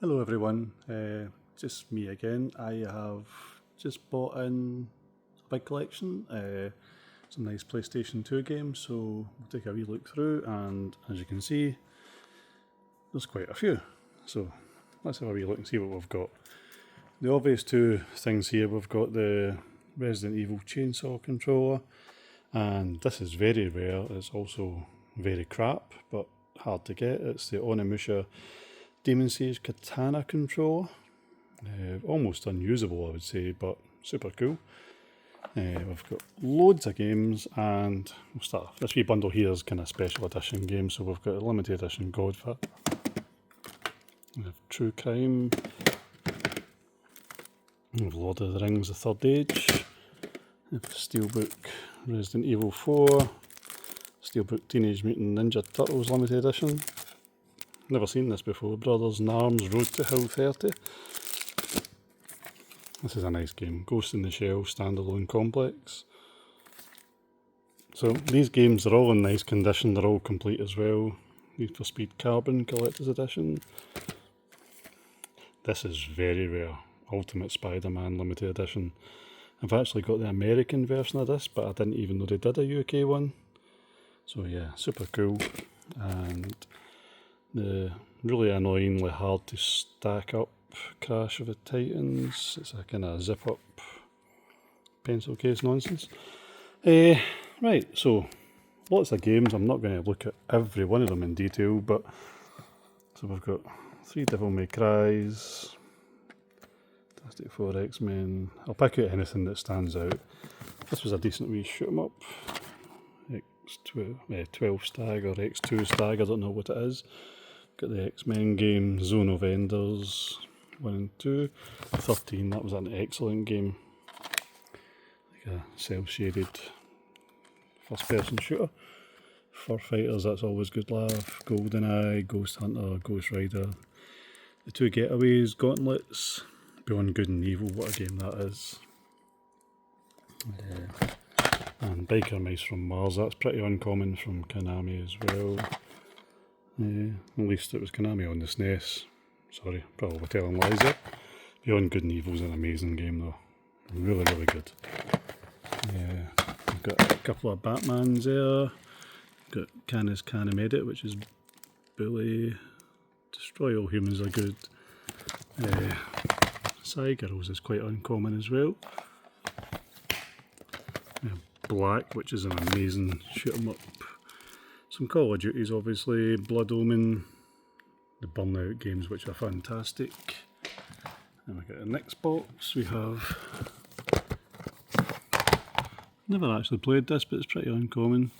Hello everyone, just me again. I have just bought in a big collection, some nice PlayStation 2 games, so we'll take a wee look through, and as you can see, there's quite a few. So let's have a wee look and see what we've got. The obvious two things here, we've got the Resident Evil chainsaw controller, and this is very rare. It's also very crap, but hard to get. It's the Onimusha Demon Sage Katana controller. Almost unusable, I would say, but super cool. We've got loads of games, and we'll start. This wee bundle here is kind of special edition games, so we've got a limited edition Godfather. We have True Crime. We have Lord of the Rings: The Third Age. We have Steelbook Resident Evil 4. Steelbook Teenage Mutant Ninja Turtles limited edition. Never seen this before. Brothers in Arms Road to Hill 30. This is a nice game. Ghost in the Shell standalone complex. So these games are all in nice condition. They're all complete as well. Need for Speed Carbon Collector's Edition. This is very rare. Ultimate Spider-Man Limited Edition. I've actually got the American version of this, but I didn't even know they did a UK one. So yeah, super cool. And the really annoyingly hard to stack up Crash of the Titans. It's a kind of zip up pencil case nonsense. Right, so lots of games. I'm not going to look at every one of them in detail, but so we've got 3 Devil May Cries, Fantastic Four, X-Men. I'll pick out anything that stands out. This was a decent wee shoot 'em up. X12 Stag or X2 Stag, I don't know what it is. Got the X-Men game, Zone of Enders 1 and 2. 13, that was an excellent game. Like a cel-shaded first-person shooter. Fur Fighters, that's always good laugh. GoldenEye, Ghost Hunter, Ghost Rider. The 2 Getaways, Gauntlets, Beyond Good and Evil, what a game that is. And Biker Mice from Mars, that's pretty uncommon from Konami as well. At least it was Konami on the SNES. Sorry, probably telling lies there. Beyond Good and Evil is an amazing game though. Really, really good. We've got a couple of Batmans there. Got Canis Canem Edit, which is Bully. Destroy All Humans are good. Girls is quite uncommon as well. Black, which is an amazing shoot 'em up. Some Call of Duties, obviously. Blood Omen. The Burnout games, which are fantastic. And we get the next box. We have. Never actually played this, but it's pretty uncommon.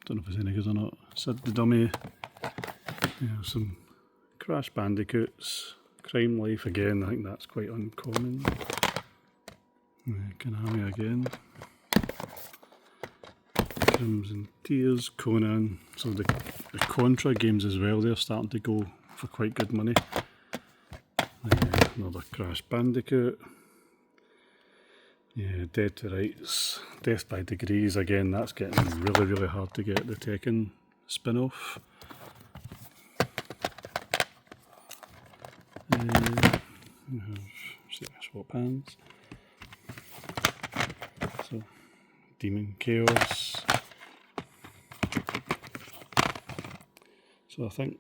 Don't know if it's any good or not. Sid the Dummy. Some Crash Bandicoots. Crime Life again, I think that's quite uncommon. Konami again. Crimson Tears, Conan. So the Contra games as well, they're starting to go for quite good money. Another Crash Bandicoot. Dead to Rights. Death by Degrees, again, that's getting really, really hard to get. The Tekken spin-off. We have swap hands. So, Demon Chaos. So I think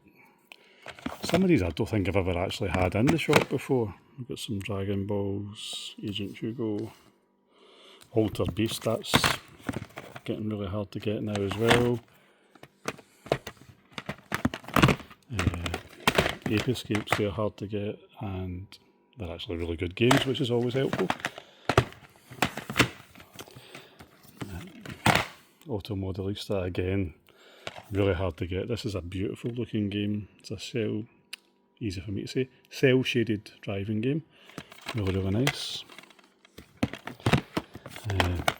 some of these I don't think I've ever actually had in the shop before. We've got some Dragon Balls, Agent Hugo, Alter Beast, that's getting really hard to get now as well. Ape Escapes, they're hard to get, and they're actually really good games, which is always helpful. Auto Modelista, again, really hard to get. This is a beautiful looking game. It's a easy for me to say, cel-shaded driving game. Really, really nice.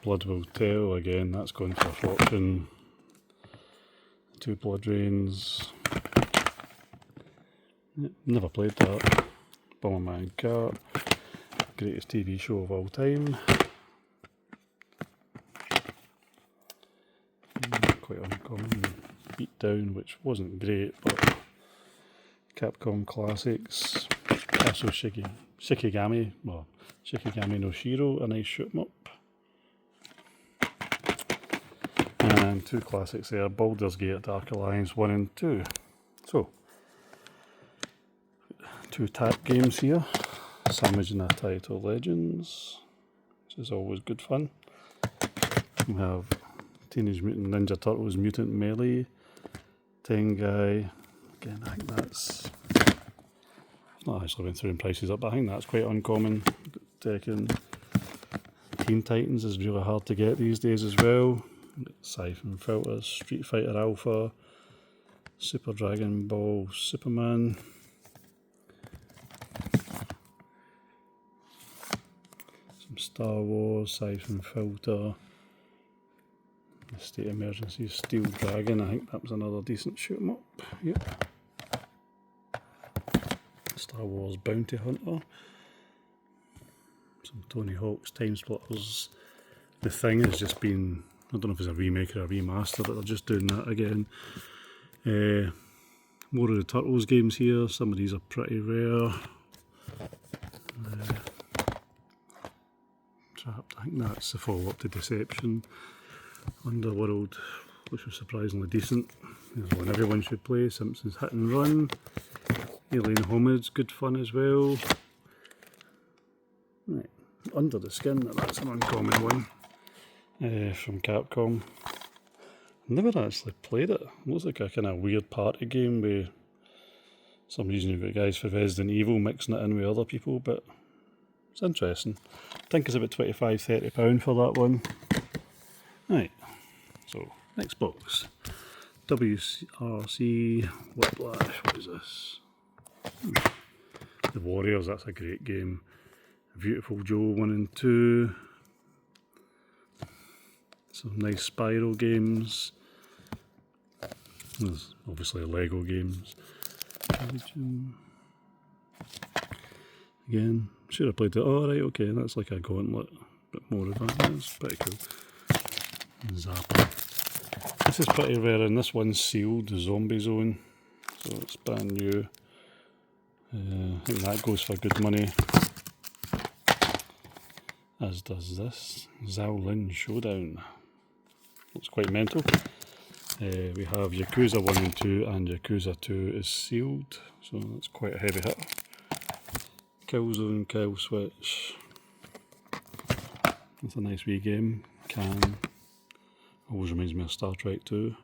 Blood Will Tell, again, that's going for a fortune. 2 Blood Rains. Never played that. Bomberman Kart. Greatest TV show of all time. Quite uncommon. Beatdown, which wasn't great, but Capcom Classics. Also Shikigami no Shiro, a nice shoot 'em up. And two classics there, Baldur's Gate Dark Alliance 1 and 2. So, two tap games here. Samujin Taito Legends, which is always good fun. We have Teenage Mutant Ninja Turtles Mutant Melee, Tengai. Again, I think that's... I've not actually been throwing prices up, but I think that's quite uncommon. Tekken. Teen Titans is really hard to get these days as well. Siphon Filters, Street Fighter Alpha, Super Dragon Ball Superman. Some Star Wars, Siphon Filter. State Emergency Steel Dragon, I think that was another decent shoot 'em up. Yep. Star Wars Bounty Hunter. Some Tony Hawk's Time Splitters. The Thing has just been, I don't know if it's a remake or a remaster, but they're just doing that again. More of the Turtles games here, some of these are pretty rare. Trapped, I think that's the follow-up to Deception. Underworld, which was surprisingly decent. There's one everyone should play, Simpsons Hit and Run. Alien Homids, good fun as well. Right. Under the Skin, that's an uncommon one from Capcom. Never actually played it. It looks like a kind of weird party game with some reason you've got guys for Resident Evil mixing it in with other people, but it's interesting. I think it's about £25–30 for that one. Right, so next box. WRC Whiplash, what is this? The Warriors, that's a great game. Beautiful Joe 1 and 2. Some nice Spyro games. There's obviously Lego games. Again, should have played it. Oh, right, okay, that's like a gauntlet, but more advanced. That's pretty cool. Zappa. This is pretty rare, and this one's sealed, the Zombie Zone, so it's brand new. I think that goes for good money, as does this Shaolin Showdown. Looks quite mental. We have Yakuza 1 and 2, and Yakuza 2 is sealed, so that's quite a heavy hit. Killzone, Kill Switch. That's a nice wee game. Always reminds me of Star Trek 2.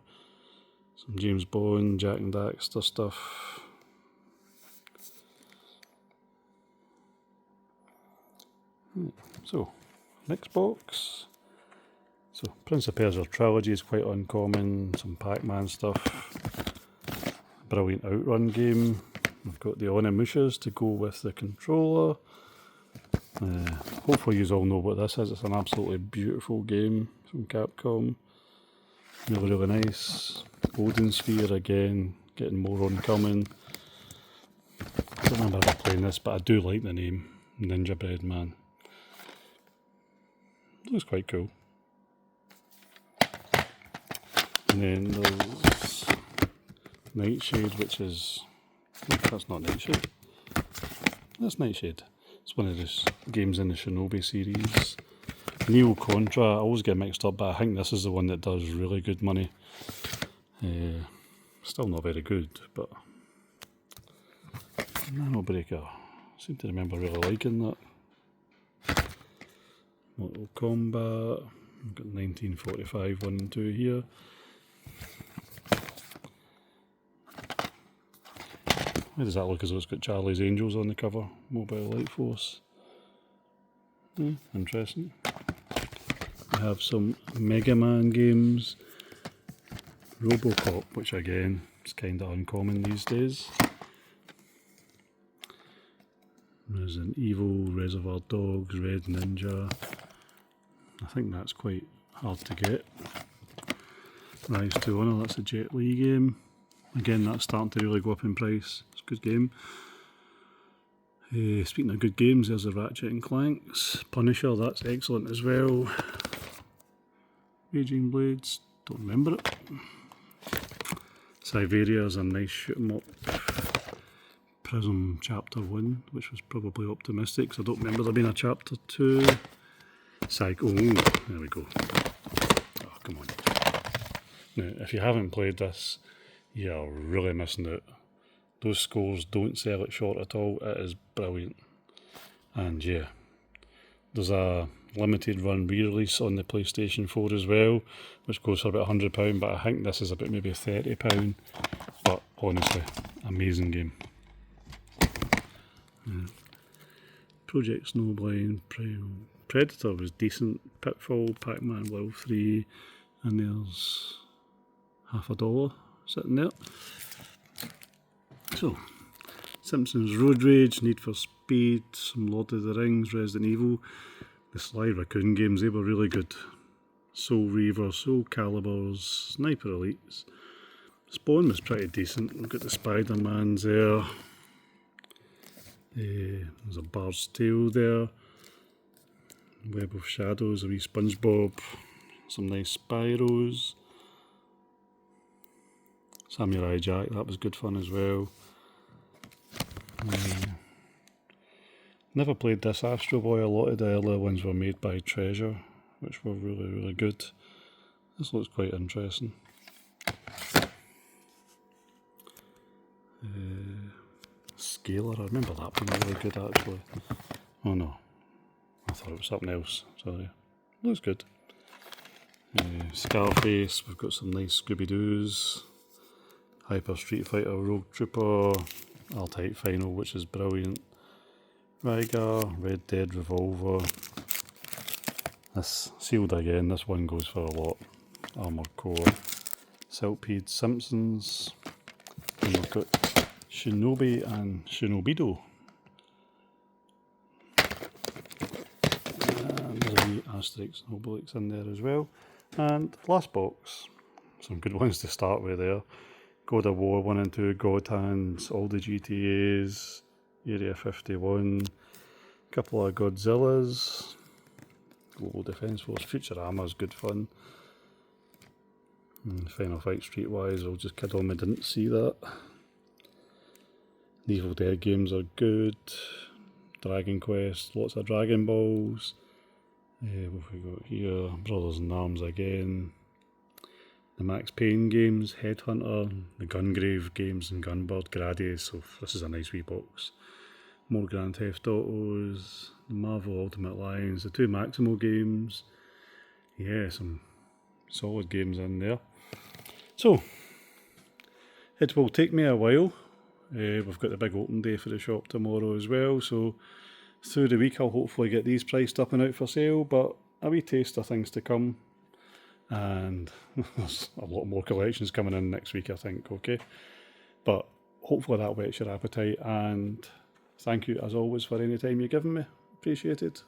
Some James Bond, Jack and Daxter stuff. So, next box. So, Prince of Persia Trilogy is quite uncommon. Some Pac-Man stuff. Brilliant Outrun game. We've got the Onimushas to go with the controller. Hopefully you all know what this is. It's an absolutely beautiful game from Capcom. Really, really nice. Golden Sphere again, getting more oncoming. I don't remember ever playing this, but I do like the name, Ninja Bread Man. Looks quite cool. And then there's Nightshade, which is... that's not Nightshade. That's Nightshade. It's one of the games in the Shinobi series. Neo Contra, I always get mixed up, but I think this is the one that does really good money. Still not very good, but Nano Breaker, I seem to remember really liking that. Mortal Kombat, we've got 1945 1 and 2 here. Why does that look as though it's got Charlie's Angels on the cover? Mobile Light Force. Interesting. We have some Mega Man games. Robocop, which again is kind of uncommon these days. Resident Evil, Reservoir Dogs, Red Ninja. I think that's quite hard to get. Rise to Honor, that's a Jet Li game. Again, that's starting to really go up in price. It's a good game. Speaking of good games, there's the Ratchet and Clanks. Punisher, that's excellent as well. Raging Blades, don't remember it. Siberia is a nice shoot 'em up. Prism Chapter 1, which was probably optimistic, because I don't remember there being a Chapter 2. Psycho, there we go. Oh, come on. Now, if you haven't played this, you're really missing out. Those scores don't sell it short at all. It is brilliant. And yeah, there's a limited run re-release on the PlayStation 4 as well, which goes for about £100, but I think this is about maybe £30. But honestly, amazing game. Project Snowblind, Predator was decent, Pitfall, Pac-Man World 3, and there's $50 sitting there. So, Simpsons Road Rage, Need for Speed, some Lord of the Rings, Resident Evil. The Sly Raccoon games, they were really good. Soul Reaver, Soul Calibers, Sniper Elites. Spawn was pretty decent. We've got the Spider-Mans there. There's a Bard's Tale there. Web of Shadows, a wee SpongeBob. Some nice Spyros. Samurai Jack, that was good fun as well. Never played this Astro Boy. A lot of the earlier ones were made by Treasure, which were really, really good. This looks quite interesting. Scalar, I remember that being really good actually. Oh no, I thought it was something else, sorry. Looks good. Scarface, we've got some nice Scooby-Doos. Hyper Street Fighter, Rogue Trooper, R-Type Final, which is brilliant. Rygar, Red Dead Revolver. This sealed again, this one goes for a lot. Armored Core. Silpede Simpsons. And we've got Shinobi and Shinobido. And there's a wee Asterix and Obelix in there as well. And last box, some good ones to start with there. God of War 1 and 2, God Hands, all the GTAs, Area 51, a couple of Godzillas, Global Defence Force, Futurama's good fun. And Final Fight Streetwise, I'll just kid on, I didn't see that. The Evil Dead games are good. Dragon Quest, lots of Dragon Balls. What have we got here? Brothers in Arms again. The Max Payne games, Headhunter, the Gungrave games and Gunbird Gradius, so this is a nice wee box. More Grand Theft Autos, the Marvel Ultimate Alliance, the 2 Maximo games. Yeah, some solid games in there. So, it will take me a while. We've got the big open day for the shop tomorrow as well, so through the week I'll hopefully get these priced up and out for sale, but a wee taste of things to come. And there's a lot more collections coming in next week, I think, okay? But hopefully that whets your appetite, and thank you as always for any time you've given me. Appreciated.